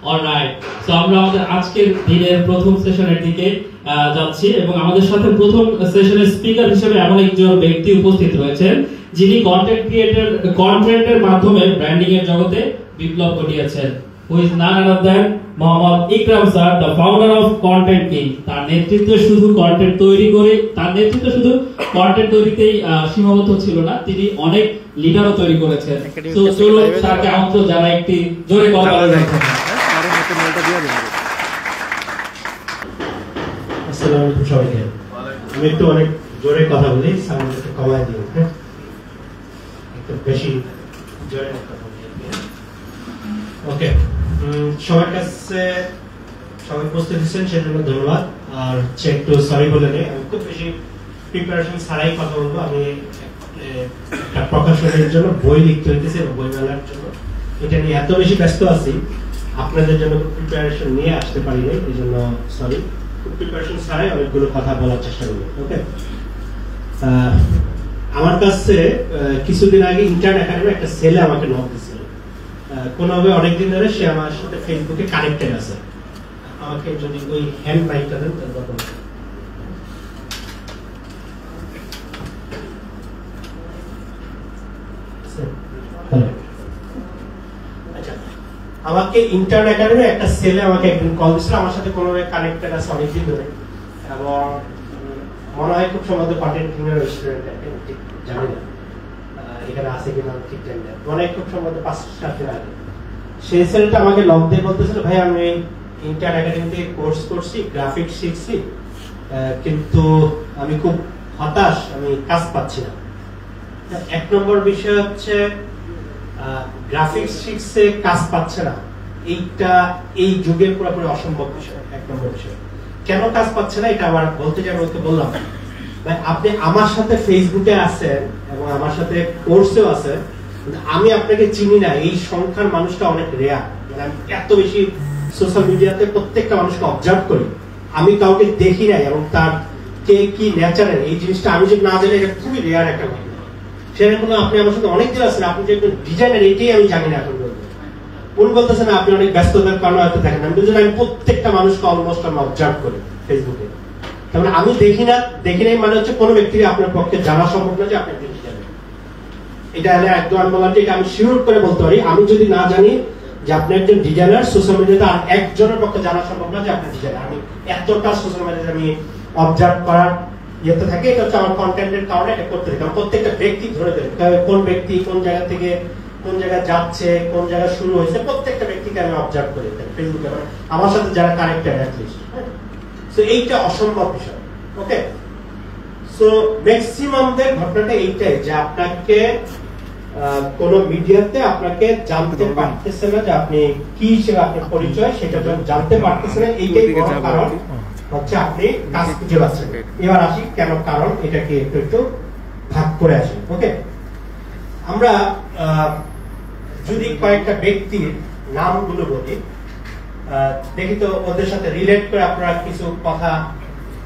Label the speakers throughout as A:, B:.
A: Alright, so আমরা আমাদের আজকের দিনের প্রথম সেশনের দিকে যাচ্ছি এবং আমাদের সাথে প্রথম সেশনের স্পিকার হিসেবে এমন একজন ব্যক্তি উপস্থিত রয়েছেন যিনি কন্টেন্টের মাধ্যমে ব্র্যান্ডিং এর জগতে বিপ্লব ঘটিয়েছেন। Who is none other than Mohammad Ikram sir, the founder of content king. তার নেতৃত্বে শুধু কন্টেন্ট তৈরিতেই সীমাবদ্ধ ছিল না, তিনি অনেক লিডারও তৈরি করেছেন। তো চলুন স্যারকে আমন্ত্রণ জানাই একটি জোরে কথা বলবেন।
B: আসসালামু আলাইকুম সবাইকে। আমি একটু অনেক জোরে কথা বলি, সাউন্ড একটু কমায় দিও, হ্যাঁ? একটু বেশি জোরে কথা বলি। ওকে, সবার কাছে সবাই উপস্থিত হয়েছেন সেজন্য ধন্যবাদ। আর একটু সরি বলে নেই, আমি খুব বেশি প্রিপারেশন ছাড়াই কথা বলবো। আমি একটা প্রকাশনের জন্য বই লিখতে হইতেছে, বই মেলার জন্য এটা নিয়ে এত বেশি ব্যস্ত আছি, আপনাদের জন্য প্রিপারেশন নিয়ে আসতে পারি নাই, এই জন্য সরি। প্রিপারেশন ছাড়াই অনেকগুলো কথা বলার চেষ্টা করবো। ওকে, আমার কাছে কিছুদিন আগে ইন্টার্ন একাডেমি একটা ছেলে আমাকে নক দিছিল, কোনোভাবে অনেকদিন ধরে সে আমার সাথে ফেসবুকে কানেক্টেড আছে। আমাকে যদি ওই হ্যান্ড মাইকটা দেন আমাকে ইন্টার্ন একাডেমি একটা ছেলে আমাকে একদিন কল দিছিল, আমার সাথে কোনোভাবে কানেক্টেড আছে অনেকদিন ধরে, এবং মনে হয় খুব সম্ভবত কন্টেন্ট কিংয়ের রেস্টুরেন্ট, ঠিক জানি না এখানে আছে কিনা ঠিক জানি না, মনে হয় খুব সম্ভবত 5-7 দিন আগে। সেই ছেলেটা আমাকে লগ দিয়ে বলতেছিল, ভাই আমি ইন্টার্ন একাডেমি থেকে কোর্স করছি, গ্রাফিক্স শিখছি, কিন্তু আমি খুব হতাশ, আমি কাজ পাচ্ছি না। এক নম্বর বিষয় হচ্ছে গ্রাফিক্স শিখছে, কাজ পাচ্ছে না, এইটা এই যুগে পুরোপুরি অসম্ভব বিষয়। এক নম্বর বিষয়, কেন কাজ পাচ্ছে না এটা আবার বলতে যাই, ওকে বললাম ভাই আপনি আমার সাথে ফেসবুকে আছেন এবং আমার সাথে কোর্সেও আছেন, আমি আপনাকে চিনি না, এই সংখ্যার মানুষটা অনেক রেয়ার। মানে আমি এত বেশি সোশ্যাল মিডিয়াতে প্রত্যেকটা মানুষকে অবজার্ভ করি, আমি কাউকে দেখি নাই এবং তার কে কি ন্যাচারাল এই জিনিসটা আমি যদি না জানি, এটা খুবই রেয়ার একটা ঘটনা। সেরকম আপনি আমার সাথে অনেকদিন আছেন, আপনি যে একজন ডিজাইনার এটাই আমি জানি না এখন বলতে। উনি বলতেছেন আপনি অনেক ব্যস্ততার কারণে হয়তো দেখেন, আমি বলছি আমি প্রত্যেকটা মানুষকে অলমোস্ট আমি অবজার্ভ করি ফেসবুকে। তার মানে আমি দেখি নাই মানে হচ্ছে কোনো ব্যক্তিকে আপনার পক্ষে জানা সম্ভব না যে আপনি একজন ডিজাইনার। এটা হলে একদম আমি বললাম যে এটা আমি শিওর করে বলতে পারি, আমি যদি না জানি যে আপনি একজন ডিজাইনার, সোশ্যাল মিডিয়াতে আর একজনের পক্ষে জানা সম্ভব না যে আপনি ডিজাইনার। আমি এতটা সোশ্যাল মিডিয়াতে আমি অবজার্ভ করার ইয়েতে থাকে, এটা হচ্ছে আমার কন্টেন্টের কারণে এটা করতে থাকি। প্রত্যেকটা ব্যক্তি ধরে দেবে কোন ব্যক্তি কোন জায়গা থেকে কোন জায়গায় যাচ্ছে, কোন জায়গায় শুরু হয়েছে, প্রত্যেকটা ব্যক্তিকে আমি অবজার্ভ করি ফেসবুকে, আমার সাথে যারা কানেক্টেড অ্যাটলিস্ট। সো এইটা অসম্ভব বিষয়। ওকে, সো ম্যাক্সিমামদের ঘটনাটা এইটাই যে আপনাকে কোন মিডিয়াতে আপনাকে জানতে পারতেছে না যে আপনি কি হিসেবে আপনার পরিচয়, সেটা জানতে পারতেছে না। এইটাই বড় কারণ হচ্ছে আপনি কাজ খুঁজে পাচ্ছেন। এবার আসি কেন কারণ, এটাকে একটু ভাগ করে আসি। ওকে, আমরা যদি কয়েকটা ব্যক্তির নামগুলো বলি, দেখি তো ওদের সাথে রিলেট করে আপনারা কিছু কথা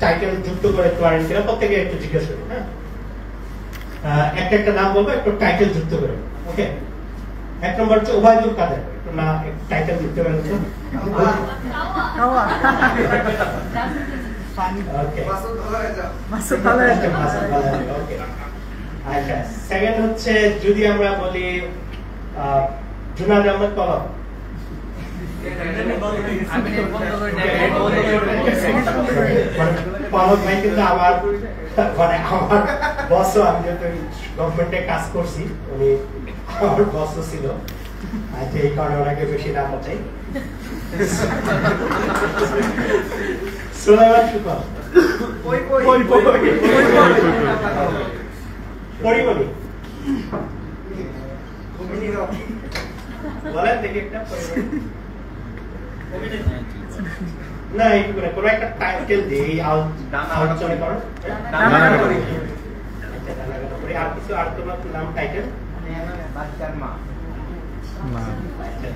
B: টাইটেল যুক্ত করে পারেন কিনা, প্রত্যেকে একটু জিজ্ঞেস করি। হ্যাঁ, একটা নাম বলবো, একটু টাইটেল যুক্ত করে। ওকে, এক নম্বর হচ্ছে ওবায়দুল কাদের, একটু না টাইটেল যুক্ত করে। আচ্ছা, সেকেন্ড হচ্ছে যদি আমরা বলি জুনাদ আহমেদ পলক। পলক ভাই কিন্তু আমার বস, আমি যেহেতু গভর্নমেন্টে কাজ করছি, উনি আমার বস ছিল, আচ্ছা এই কারণে ওনাকে বেশি নাম চাই। সুলাইমান শুকর, পরিমণি বলেন দেখি একটা না, এইটুকু না, কোনো একটা টাইটেল দিই আলোচনা করো। আর কিছু আর তোমার নাম টাইটেল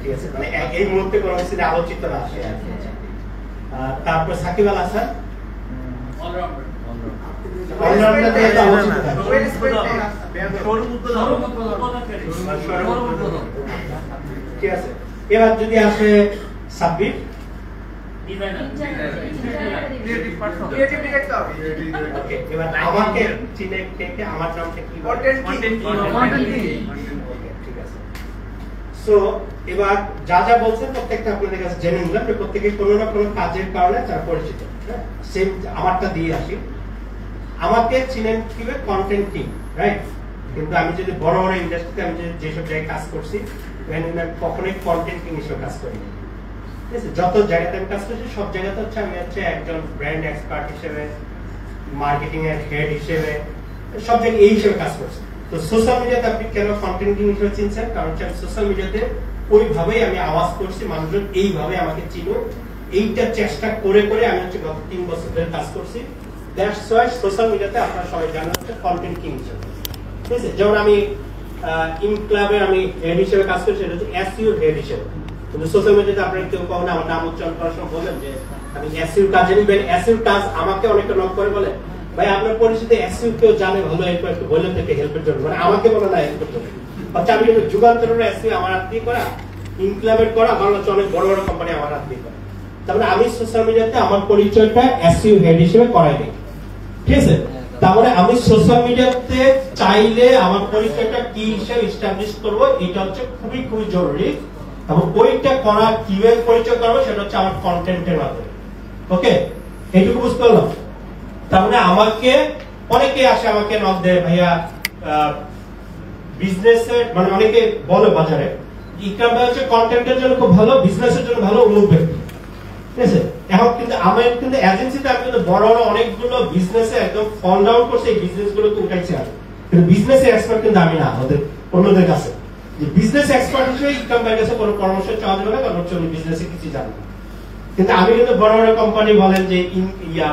B: ঠিক আছে, মানে এই মুহূর্তে কোনো কিছু আলোচিত না আসে। তারপর সাকিব আল হাসান, ঠিক আছে। এবার যদি আসে সাব্বির ওকে, এবার আমাকে চিনে কে আমার নামটা কি? কন্টেন্ট ঠিক আছে। সো এবার যা যা বলছেন প্রত্যেকটা আপনাদের কাছে জেনে নিলাম, প্রত্যেকে কোনো না কোনো কাজের কারণে তারা পরিচিত। সেম আমারটা দিয়ে আসি। আমাকে চিনেন কিভাবে? Content team, right? কিন্তু আমি যদি বড় বড় ইন্ডাস্ট্রিতে আমি যেসব জায়গায় কাজ করছি কখনোই কন্টেন্ট টিম হিসেবে কাজ করিনি। ঠিক আছে, যত জায়গাতে আমি কাজ করছি সব জায়গাতে হচ্ছে আমি হচ্ছে একজন ব্র্যান্ড এক্সপার্ট হিসেবে, মার্কেটিং এর হেড হিসেবে, সব জায়গায় এই হিসেবে কাজ করছি। তো সোশ্যাল মিডিয়াতে আপনি কেন কন্টেন্ট টিম হিসেবে চিনছেন? কারণ হচ্ছে আমি সোশ্যাল মিডিয়াতে ওইভাবেই আমি আওয়াজ করছি, মানুষজন এইভাবে আমাকে চিনুক, এইটা চেষ্টা করে করে আমি হচ্ছে গত 3 বছর ধরে কাজ করছি। দ্যাটস ওয়াই সোশ্যাল মিডিয়াতে আপনারা সবাই জানেন হচ্ছে কন্টেন্ট কিং হিসেবে। ঠিক আছে, যেমন আমি ইনক্লাবে আমি হেড হিসেবে কাজ করছি, এটা হচ্ছে এসইও হেড হিসেবে। কিন্তু সোশ্যাল মিডিয়াতে আপনারা কেউ কখনো আমার নাম উচ্চারণ করার সময় বলেন যে আমি এসইও কাজ জানি, এসইও কাজ আমাকে অনেকটা নক করে বলে ভাই আপনার পরিচিত এসইও কেউ জানে ভালো, এরপর একটু বললেন থেকে হেল্পের জন্য, মানে আমাকে বলে না হেল্পের জন্য। আচ্ছা, আমি কিন্তু যুগান্তরের এসইও আমার হাত দিয়ে করা, ইনক্লাবের করা, বাংলাদেশে অনেক বড় বড় কোম্পানি আমার হাত দিয়ে করা। তারপরে আমি সোশ্যাল মিডিয়াতে আমার পরিচয়টা এসইও হেড হিসেবে করাই দিই। ঠিক আছে, তারপরে আমি সোশ্যাল মিডিয়াতে চাইলে আমার পরিচয়টা কি হিসেবে এস্টাবলিশ করব, এটা হচ্ছে খুবই খুবই জরুরি। এবং ওইটা করা কিভাবে পরিচয় করবো সেটা হচ্ছে আমার কন্টেন্টের মাধ্যমে। ওকে, এইটুকু বুঝতে পারলাম। তারপরে আমাকে অনেকে আসে, আমাকে নক দেয় ভাইয়া বিজনেসের, মানে অনেকে বলে বাজারে ইকরাম ভাই হচ্ছে কন্টেন্টের জন্য খুব ভালো, বিজনেসের জন্য ভালো অমুক ব্যক্তি। ঠিক আছে, এখন কিন্তু আমার কিন্তু এজেন্সিতে আমি কিন্তু বড় বড় অনেকগুলো বিজনেসে একদম ফল ডাউন করছে, এই বিজনেস গুলোকে উঠাইছে। আর কিন্তু বিজনেসের এক্সপার্ট কিন্তু আমি না, ওদের অন্যদের কাছে। যে বিজনেস এক্সপার্ট হিসেবে ইকরাম ভাইয়ের কাছে কোনো পরামর্শ চাওয়া যাবে না, কারণ হচ্ছে উনি বিজনেসে কিছু জানেন না। কিন্তু আমি কিন্তু বড় বড় কোম্পানি বলেন যে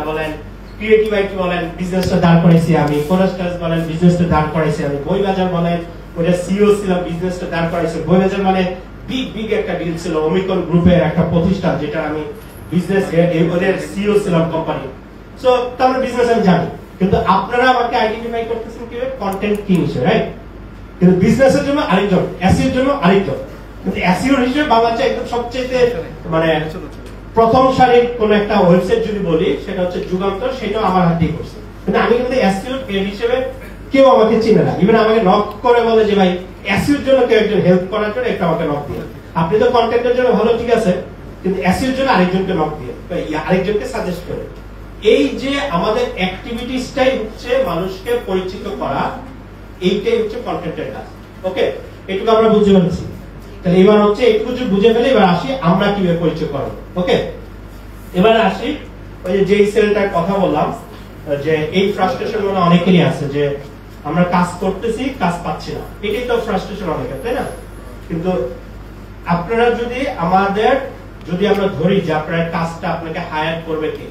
B: বলেন ক্রিয়েটিভ আইটি বলেন বিজনেসটা দাঁড় করাইছি আমি, কোরাস্টাস বলেন বিজনেসটা দাঁড় করাইছি আমি, বইবাজার বলেন ওটা সিইও ছিলাম, বিজনেসটা দাঁড় করাইছি। বইবাজার মানে বিগ একটা ডিল ছিল, ওমিকন গ্রুপের একটা প্রতিষ্ঠান, যেটা আমি বিজনেস ওদের সিইও ছিলাম কোম্পানি। সো তাহলে বিজনেস আমি জানি, কিন্তু আপনারা আমাকে আইডেন্টিফাই করতেছেন কিভাবে? কন্টেন্ট কিং হিসেবে, রাইট? কিন্তু বিজনেসের জন্য আরেকজন, এসইওর জন্য আরেকজন। কিন্তু এসইও হিসেবে বাংলাদেশে একদম সবচেয়ে মানে প্রথম সারির কোন একটা ওয়েবসাইট যদি বলি সেটা হচ্ছে যুগান্তর, সেটাও আমার হাত দিয়ে করছে। কিন্তু আমি কিন্তু এসইও হেড হিসেবে কেউ আমাকে চিনে না, ইভেন আমাকে নক করে বলে যে ভাই এসইওর জন্য কেউ একজন হেল্প করার জন্য একটা আমাকে নক দিয়ে, আপনি তো কন্টেন্টের জন্য ভালো, ঠিক আছে, কিন্তু এসইওর জন্য আরেকজনকে নক দিয়ে, আরেকজনকে সাজেস্ট করে। এই যে আমাদের অ্যাক্টিভিটিসটাই হচ্ছে মানুষকে পরিচিত করা, এইটাই হচ্ছে কন্টেন্টের কাজ। ওকে, এটুকু আমরা বুঝতে পারছি। তাহলে এবার হচ্ছে একটু কিছু বুঝে ফেলে এবার আসি আমরা কিভাবে পরিচয় করব। ওকে, এবার আসি ওই যে যেই সেলটার কথা বললাম, যে এই ফ্রাস্ট্রেশন মানে অনেকেরই আছে যে আমরা কাজ করতেছি, কাজ পাচ্ছি না, এটাই তো ফ্রাস্ট্রেশন অনেকের, তাই না? কিন্তু আপনারা যদি যদি আমরা ধরি যে আপনার কাজটা আপনাকে হায়ার করবে কে,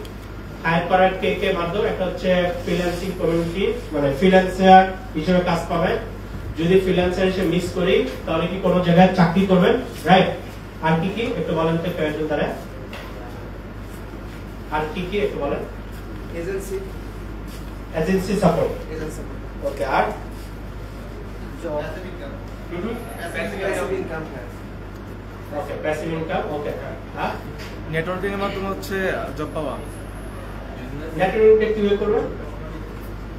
B: হায়ার করার কে মাধ্যম, একটা হচ্ছে ফ্রিল্যান্সিং কমিউনিটি, মানে ফ্রিল্যান্সার হিসেবে কাজ পাবেন। যদি ফ্রিল্যান্সার হিসেবে মিস করি তাহলে কি কোনো জায়গায় চাকরি করবেন, রাইট? আর কি কি একটু বলেন তো কয়েকজন তারা, আর কি কি একটু বলেন? এজেন্সি সাপোর্ট, ওকে, আর জব, ওকে, প্যাসিভ ইনকাম, ওকে, হ্যাঁ,
C: নেটওয়ার্কিং এর মাধ্যমে হচ্ছে জব পাওয়া।
B: নেটওয়ার্কিং কিভাবে করবেন?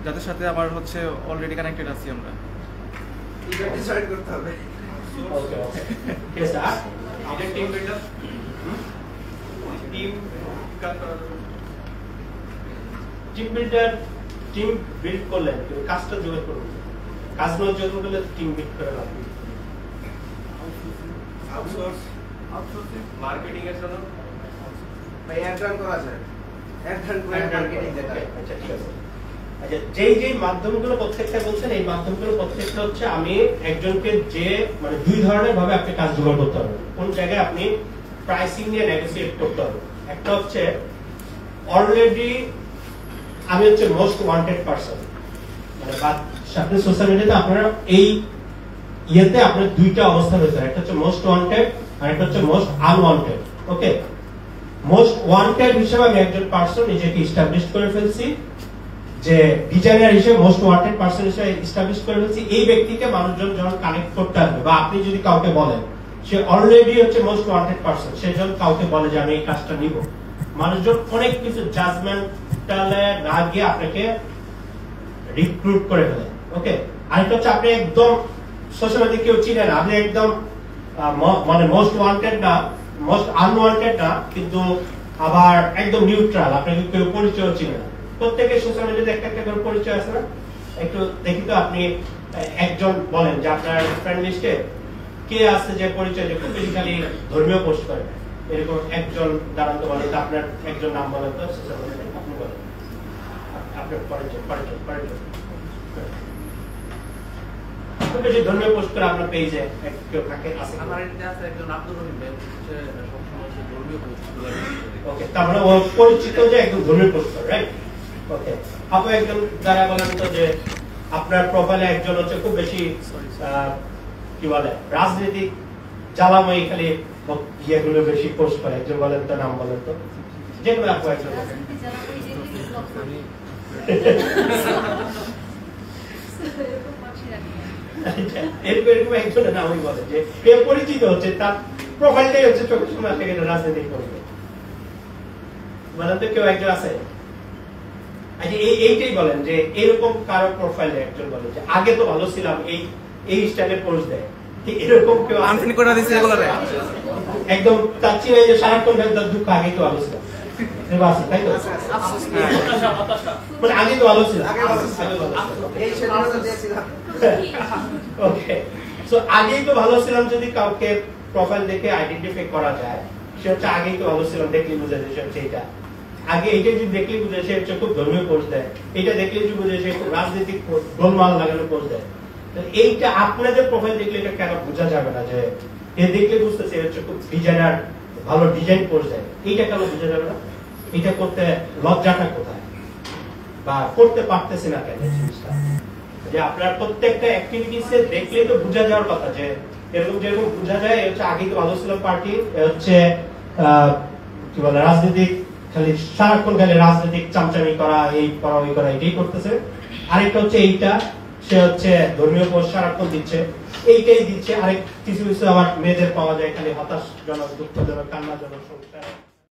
C: যাদের সাথে আবার হচ্ছে অলরেডি কানেক্টেড আছি আমরা,
D: ডিসাইড করতে হবে।
B: ওকে, ওকে, ঠিক আছে। আর আমাদের টিম বিল্ডার, টিম বিল্ড করলেন, কিন্তু কাজটা জোগাড় করুন, কাজ নয় জোগাড় করলে টিম বিল্ড করে লাভ নেই।
D: আউটসোর্সিং
B: মার্কেটিং এর জন্য
D: ভাই অ্যাডভান্স করা যায়, অ্যাডভান্স করে মার্কেটিং যেটা।
B: আচ্ছা, ঠিক আছে। আচ্ছা, যেই মাধ্যমগুলো প্রত্যেকটা বলছেন, এই মাধ্যমগুলো প্রত্যেকটা হচ্ছে আমি একজনকে যে মানে দুই ধরনের ভাবে আপনি কাজ জোগাড় করতে হবে। কোন জায়গায় আপনি প্রাইসিং নিয়ে নেগোসিয়েট করতে হবে। একটা হচ্ছে অলরেডি আমি হচ্ছে মোস্ট ওয়ান্টেড পারসন, মানে আপনি সোশ্যাল মিডিয়াতে আপনারা এই ইয়েতে আপনার দুইটা অবস্থা রয়েছে, একটা হচ্ছে মোস্ট ওয়ান্টেড আর একটা হচ্ছে মোস্ট আনওয়ান্টেড। ওকে, মোস্ট ওয়ান্টেড হিসেবে আমি একজন পারসন নিজেকে এস্টাবলিশ করে ফেলছি, যে ডিজাইনার হিসেবে মোস্ট ওয়ান্টেড পারসন হিসেবে এস্টাবলিশ করে ফেলছি। এই ব্যক্তিকে মানুষজন যখন কানেক্ট করতে আসবে, বা আপনি যদি কাউকে বলেন সে অলরেডি হচ্ছে মোস্ট ওয়ান্টেড পারসন, সেজন্য কাউকে বলে যে আমি এই কাজটা নিব। মানুষজন অনেক কিছু জাজমেন্টালে না গিয়ে আপনাকে রিক্রুট করে ফেলে। ওকে, আরেকটা হচ্ছে আপনি একদম সোশ্যাল মিডিয়া কেউ চিনে না, আপনি একদম মানে মোস্ট ওয়ান্টেড না, মোস্ট আনওয়ান্টেড না, কিন্তু আবার একদম নিউট্রাল, আপনাকে কেউ পরিচয় চিনে না। প্রত্যেকের সোশ্যাল মিডিয়াতে একটা একটা করে পরিচয় আছে না? একটু দেখি তো, আপনি একজন বলেন যে আপনার ফ্রেন্ড লিস্টে কে আছে যে পরিচয় যে খুব বেশি খালি ধর্মীয় পোস্ট করে, এরকম একজন দাঁড়ান তো বলেন তো, আপনার একজন নাম বলেন তো সোশ্যাল মিডিয়াতে, আপনি বলেন আপনার পরিচয় পরিচয় পরিচয় খুব বেশি ধর্মীয় পোস্ট করে আপনার পেজে কেউ থাকে আছে?
D: আমার এটা আছে একজন আব্দুল রহিম ভাই, হচ্ছে সবসময় হচ্ছে ধর্মীয় পোস্ট।
B: ওকে, তার মানে ও পরিচিত যে একদম ধর্মীয় পোস্ট করে, রাইট? ওকে, আপনি একজন যারা বলেন তো যে আপনার প্রোফাইলে একজন হচ্ছে খুব বেশি কি বলে রাজনৈতিক জ্বালাময়ী খালি ইয়েগুলো বেশি পোস্ট করে, একজন বলেন তো, নাম বলেন তো, যেগুলো আপনি একজন এরকম একজনের নামই বলে যে এ পরিচিত হচ্ছে, তার প্রোফাইলটাই হচ্ছে চোখের সামনে থেকে রাজনৈতিক করবে, বলেন তো কেউ একজন আছে? এইটাই বলেন যে এরকম কারো প্রোফাইলে একজন বলে যে আগে তো ভালো ছিলাম, এই স্টাইলে পোস্ট দেয়, এরকম কেউ
C: আনফ্রেন্ড করে দিয়েছে এগুলোরে
B: একদম তার চিনে যে সারাক্ষণ তার দুঃখ আগে তো ভালো ছিল, তাই তো? মানে আগে তো ভালো ছিল, ওকে, সো আগেই তো ভালো ছিলাম যদি কাউকে প্রোফাইল দেখে আইডেন্টিফাই করা যায়, সে হচ্ছে আগেই তো ভালো ছিলাম, দেখলি বুঝা যায় সে হচ্ছে এটা। আগে এইটা যদি দেখলে বুঝে সে হচ্ছে খুব ধর্মীয় পোস্ট দেয়, এটা দেখলে যদি বুঝে সে খুব রাজনৈতিক গোলমাল লাগানো পোস্ট দেয়। এইটা আপনাদের প্রোফাইল দেখলে এটা কেন বোঝা যাবে না যে এ দেখলে বুঝতেছে হচ্ছে খুব ডিজাইনার, ভালো ডিজাইন পোস্ট দেয়, এইটা কেন বোঝা যাবে না? এটা করতে লজ্জাটা কোথায়, বা করতে পারতেছে না কেন জিনিসটা? যে আপনার প্রত্যেকটা অ্যাক্টিভিটিসে দেখলে তো বোঝা যাওয়ার কথা যে এরকম যেরকম বোঝা যায় হচ্ছে আগে তো ভালো ছিল পার্টি, হচ্ছে কি বলে রাজনৈতিক খালি সারাক্ষণ খালি রাজনৈতিক চামচামি করা, এই করা ওই করা, এটাই করতেছে। আরেকটা হচ্ছে এইটা, সে হচ্ছে ধর্মীয় পোস্ট সারাক্ষণ দিচ্ছে, এইটাই দিচ্ছে। আরেক কিছু কিছু আবার মেয়েদের পাওয়া যায় খালি হতাশজনক, দুঃখজনক, কান্নাজনক সংসার।